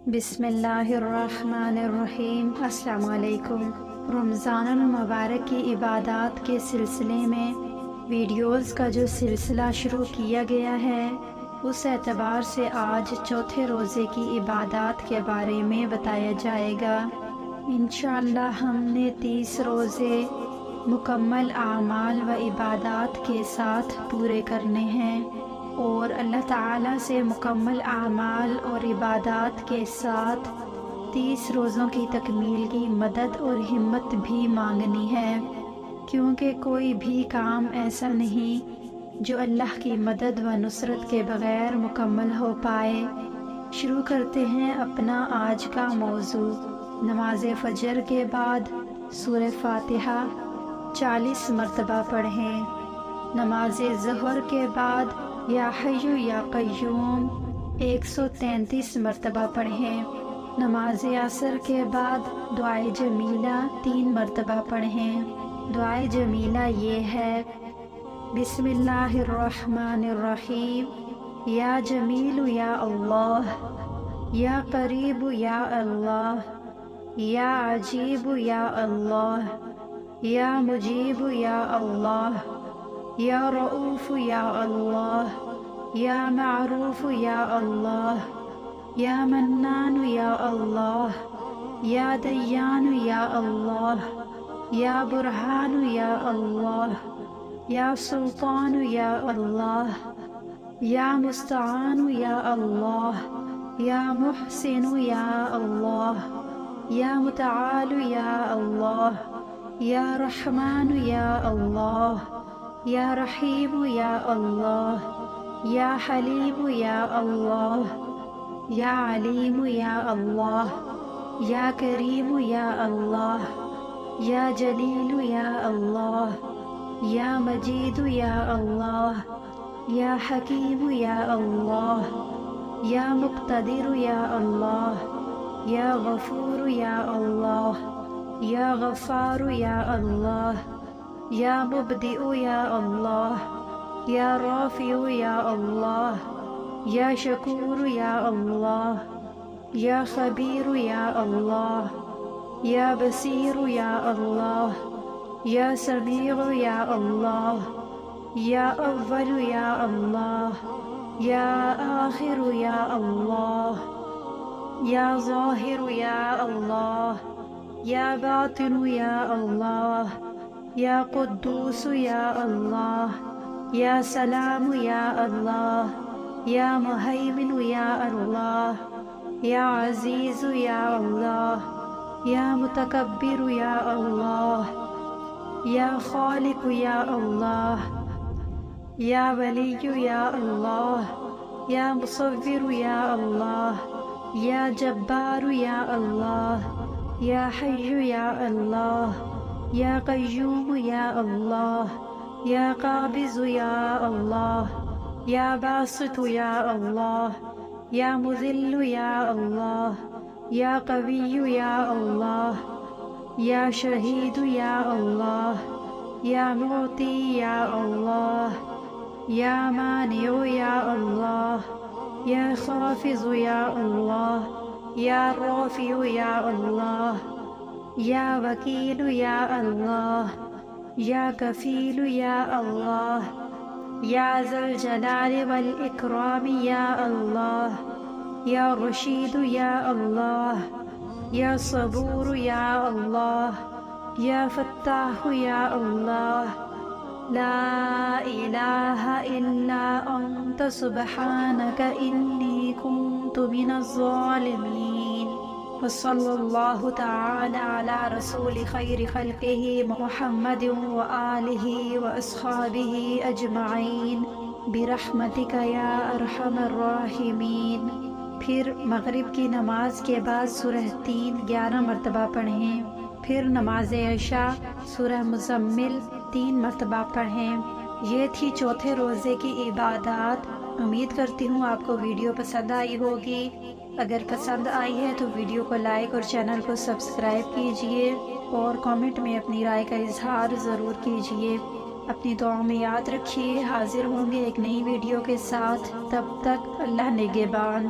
بسم اللہ الرحمن الرحیم۔ السلام علیکم۔ رمضان المبارک کی عبادات کے سلسلے میں ویڈیوز کا جو سلسلہ شروع کیا گیا ہے، اس اعتبار سے آج چوتھے روزے کی عبادات کے بارے میں بتایا جائے گا۔ انشاءاللہ ہم نے 30 روزے مکمل اعمال و عبادات کے ساتھ پورے کرنے ہیں، اور اللہ تعالیٰ سے مکمل اعمال اور عبادات کے ساتھ 30 روزوں کی تکمیل کی مدد اور ہمت بھی مانگنی ہے، کیونکہ کوئی بھی کام ایسا نہیں جو اللہ کی مدد و نصرت کے بغیر مکمل ہو پائے۔ شروع کرتے ہیں اپنا آج کا موضوع۔ نماز فجر کے بعد سورہ فاتحہ 40 مرتبہ پڑھیں۔ نماز ظہر کے بعد یا حی یا قیوم 133 مرتبہ پڑھیں۔ نماز عصر کے بعد دعائے جمیلہ 3 مرتبہ پڑھیں۔ دعائے جمیلہ یہ ہے: بسم اللہ الرحمن الرحیم، یا جمیل یا اللہ، یا قریب یا اللہ، یا عجیب یا اللہ، یا مجیب یا اللہ، یا رؤوف یا اللہ، یا معروف یا اللہ، یا منان یا اللہ، یا دیان یا اللہ، یا برہان یا اللہ، یا سلطان یا اللہ، یا مستعان یا اللہ، یا محسن یا اللہ، یا متعال یا اللہ، یا رحمان یا اللہ، یا رحیم یا اللہ، یا حلیم یا اللہ، یا علیم یا اللہ، یا کریم یا اللہ، یا جلیل یا اللہ، یا مجید یا اللہ، یا حکیم یا اللہ، یا مقتدر یا اللہ، یا غفور یا اللہ، یا غفار یا اللہ، یا مبدئ یا اللہ، یا رافع یا اللہ، یا شکور یا اللہ، یا خبیر یا اللہ، یا بصیر یا اللہ، یا سمیع یا اللہ، یا اول یا اللہ، یا آخر یا اللہ، یا ظاہر یا اللہ، یا باطن یا اللہ، یا قدوس یا اللہ، یا سلام یا اللہ، یا مہیمن یا اللہ، یا عزیز یا اللہ، یا متکبر یا اللہ، یا خالق یا اللہ، یا ولی یا اللہ، یا مصور یا اللہ، یا جبار یا اللہ، یا حی یا اللہ، یا قیوم یا اللہ، یا قابض یا اللہ، یا باسط یا اللہ، یا مذل یا اللہ، یا قوی یا اللہ، یا شہید یا اللہ، یا معطی یا اللہ، یا مانع یا اللہ، یا خافض یا اللہ، یا رافع یا اللہ، یا وکیل یا اللہ، یا کفیل یا اللہ، یا ذا الجلال والاکرام یا اللہ، یا رشید یا اللہ، یا صبور یا اللہ، یا فتاح یا اللہ، لا الہ الا انت سبحانک انی کنت من الظالمین۔ وصلی اللہ تعالی علی رسول خیر خلقہ محمد وآلہ واصحابہ اجمعین برحمتک یا ارحم الراحمین۔ پھر مغرب کی نماز کے بعد سورہ 3 11 مرتبہ پڑھیں۔ پھر نماز عشاء سورہ مزمل 3 مرتبہ پڑھیں۔ یہ تھی چوتھے روزے کی عبادات۔ امید کرتی ہوں آپ کو ویڈیو پسند آئی ہوگی۔ اگر پسند آئی ہے تو ویڈیو کو لائک اور چینل کو سبسکرائب کیجئے، اور کامنٹ میں اپنی رائے کا اظہار ضرور کیجئے۔ اپنی دعاؤں میں یاد رکھیے۔ حاضر ہوں گے ایک نئی ویڈیو کے ساتھ، تب تک اللہ نگہبان۔